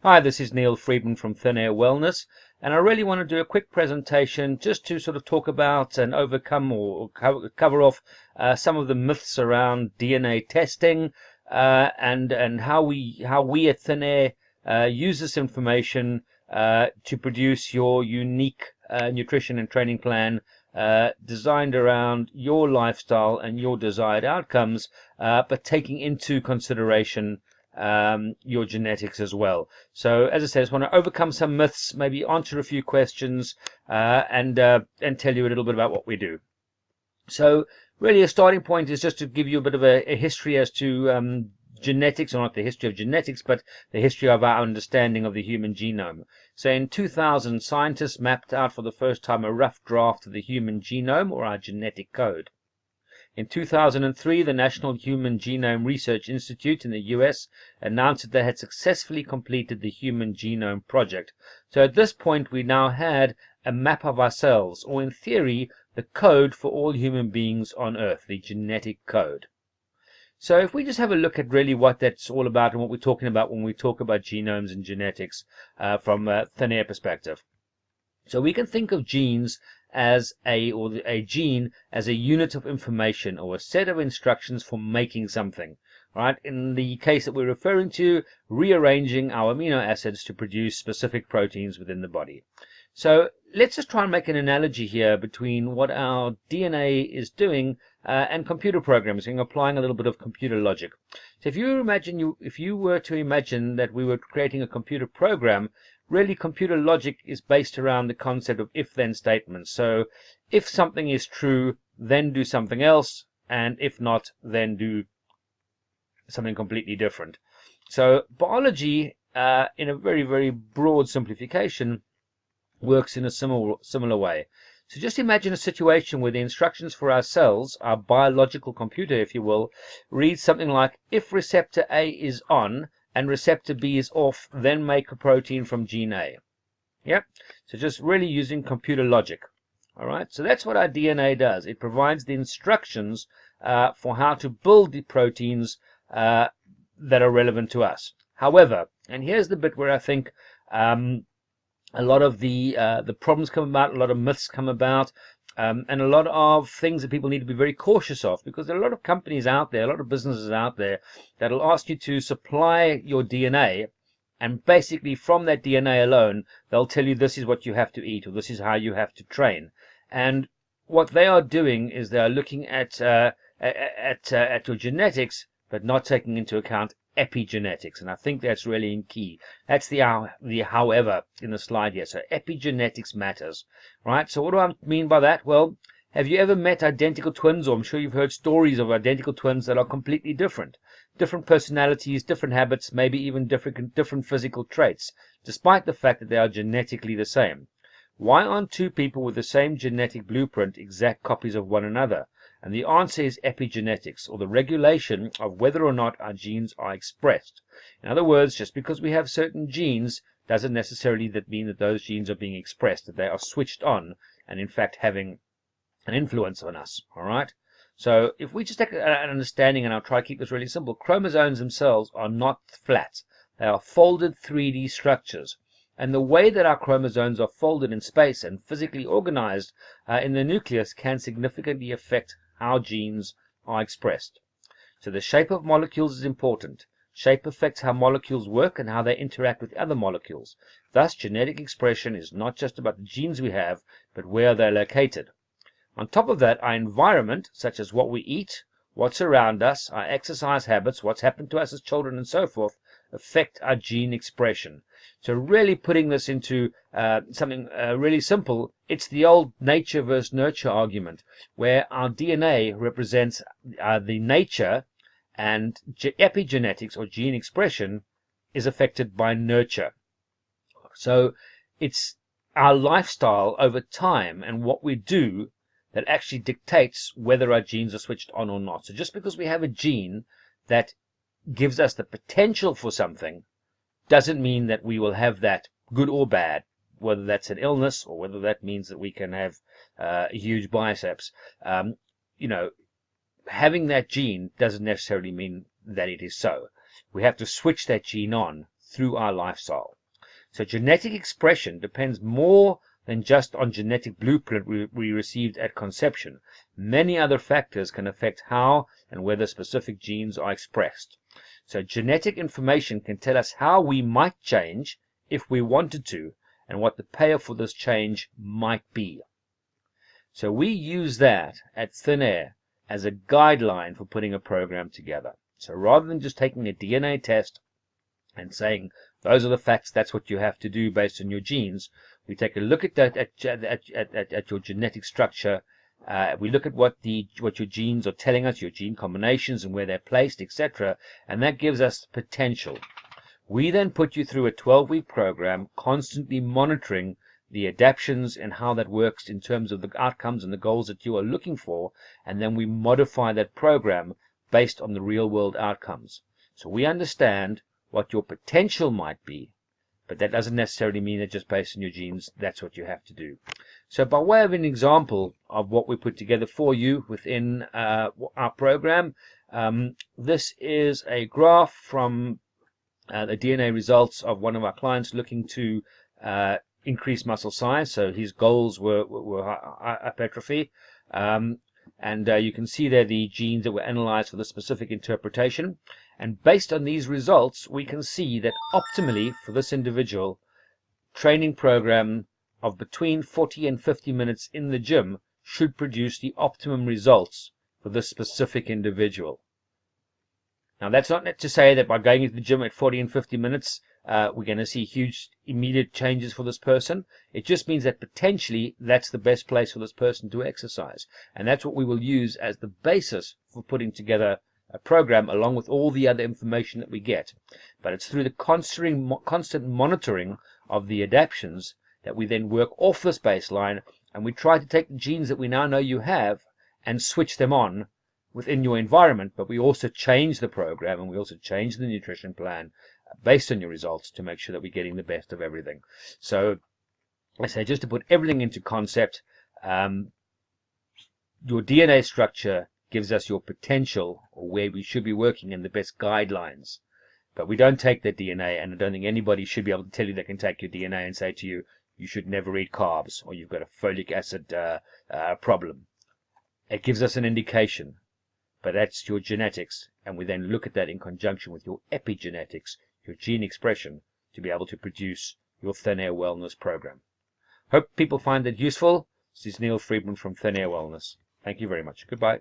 Hi, this is Neil Friedman from Thin Air Wellness, and I really want to do a quick presentation just to sort of talk about and overcome or cover off some of the myths around DNA testing and how we at Thin Air use this information to produce your unique nutrition and training plan designed around your lifestyle and your desired outcomes, but taking into consideration your genetics as well. So as I said, I just want to overcome some myths, maybe answer a few questions, and tell you a little bit about what we do. So really a starting point is just to give you a bit of a history as to genetics, or not the history of genetics, but the history of our understanding of the human genome. So in 2000, scientists mapped out for the first time a rough draft of the human genome, or our genetic code. In 2003, the National Human Genome Research Institute in the US announced that they had successfully completed the Human Genome Project. So at this point, we now had a map of ourselves, or in theory, the code for all human beings on Earth, the genetic code. So if we just have a look at really what that's all about and what we're talking about when we talk about genomes and genetics from a Thin Air perspective. So we can think of genes as a gene as a unit of information, or a set of instructions for making something. Right? In the case that we're referring to, rearranging our amino acids to produce specific proteins within the body. So let's just try and make an analogy here between what our DNA is doing and computer programming, applying a little bit of computer logic. So if you were to imagine that we were creating a computer program, really computer logic is based around the concept of if-then statements. So if something is true, then do something else, and if not, then do something completely different. So biology, in a very, very broad simplification, works in a similar way. So just imagine a situation where the instructions for our cells, our biological computer, if you will, reads something like, if receptor A is on and receptor B is off, then make a protein from gene A. Yep. So just really using computer logic. All right. So that's what our DNA does. It provides the instructions for how to build the proteins that are relevant to us. However, and here's the bit where I think a lot of the problems come about, a lot of myths come about, and a lot of things that people need to be very cautious of, because there are a lot of companies out there, a lot of businesses out there that will ask you to supply your DNA, and basically from that DNA alone, they'll tell you this is what you have to eat, or this is how you have to train. And what they are doing is they are looking at your genetics, but not taking into account epigenetics, and I think that's really key. That's the however in the slide here. So epigenetics matters, right? So what do I mean by that? Well, have you ever met identical twins? Or I'm sure you've heard stories of identical twins that are completely different personalities, different habits, maybe even different physical traits, despite the fact that they are genetically the same. Why aren't two people with the same genetic blueprint exact copies of one another? And the answer is epigenetics, or the regulation of whether or not our genes are expressed. In other words, just because we have certain genes doesn't necessarily mean that those genes are being expressed, that they are switched on and in fact having an influence on us. All right. So if we just take an understanding, and I'll try to keep this really simple, chromosomes themselves are not flat. They are folded 3D structures. And the way that our chromosomes are folded in space and physically organized in the nucleus can significantly affect how genes are expressed. So the shape of molecules is important. Shape affects how molecules work and how they interact with other molecules. Thus, genetic expression is not just about the genes we have, but where they're located. On top of that, our environment, such as what we eat, what's around us, our exercise habits, what's happened to us as children and so forth, affect our gene expression. So really putting this into something really simple, it's the old nature versus nurture argument, where our DNA represents the nature, and epigenetics, or gene expression, is affected by nurture. So it's our lifestyle over time and what we do that actually dictates whether our genes are switched on or not. So just because we have a gene that gives us the potential for something doesn't mean that we will have that, good or bad, whether that's an illness or whether that means that we can have huge biceps. Having that gene doesn't necessarily mean that it is so. We have to switch that gene on through our lifestyle. So genetic expression depends more than just on genetic blueprint we received at conception. Many other factors can affect how and whether specific genes are expressed. So genetic information can tell us how we might change if we wanted to, and what the payoff for this change might be. So we use that at Thin Air as a guideline for putting a program together. So rather than just taking a DNA test and saying those are the facts, that's what you have to do based on your genes, we take a look at that at your genetic structure. We look at what your genes are telling us, your gene combinations and where they're placed, etc., and that gives us potential. We then put you through a 12-week program, constantly monitoring the adaptions and how that works in terms of the outcomes and the goals that you are looking for, and then we modify that program based on the real-world outcomes. So we understand what your potential might be, but that doesn't necessarily mean that just based on your genes, that's what you have to do. So by way of an example of what we put together for you within our program, this is a graph from the DNA results of one of our clients looking to increase muscle size. So his goals were hypertrophy. And you can see there the genes that were analyzed for the specific interpretation. And based on these results, we can see that optimally for this individual, training program of between 40 and 50 minutes in the gym should produce the optimum results for this specific individual. Now, that's not to say that by going into the gym at 40 and 50 minutes, we're going to see huge immediate changes for this person. It just means that potentially that's the best place for this person to exercise. And that's what we will use as the basis for putting together a program along with all the other information that we get. But it's through the constant monitoring of the adaptions that we then work off this baseline, and we try to take the genes that we now know you have and switch them on within your environment, but we also change the program and we also change the nutrition plan based on your results to make sure that we're getting the best of everything. So I say, just to put everything into concept, your DNA structure gives us your potential or where we should be working in the best guidelines. But we don't take that DNA, and I don't think anybody should be able to tell you they can take your DNA and say to you, you should never eat carbs or you've got a folic acid problem. It gives us an indication. But that's your genetics, and we then look at that in conjunction with your epigenetics, your gene expression, to be able to produce your Thin Air Wellness program. Hope people find that useful. This is Neil Friedman from Thin Air Wellness. Thank you very much. Goodbye.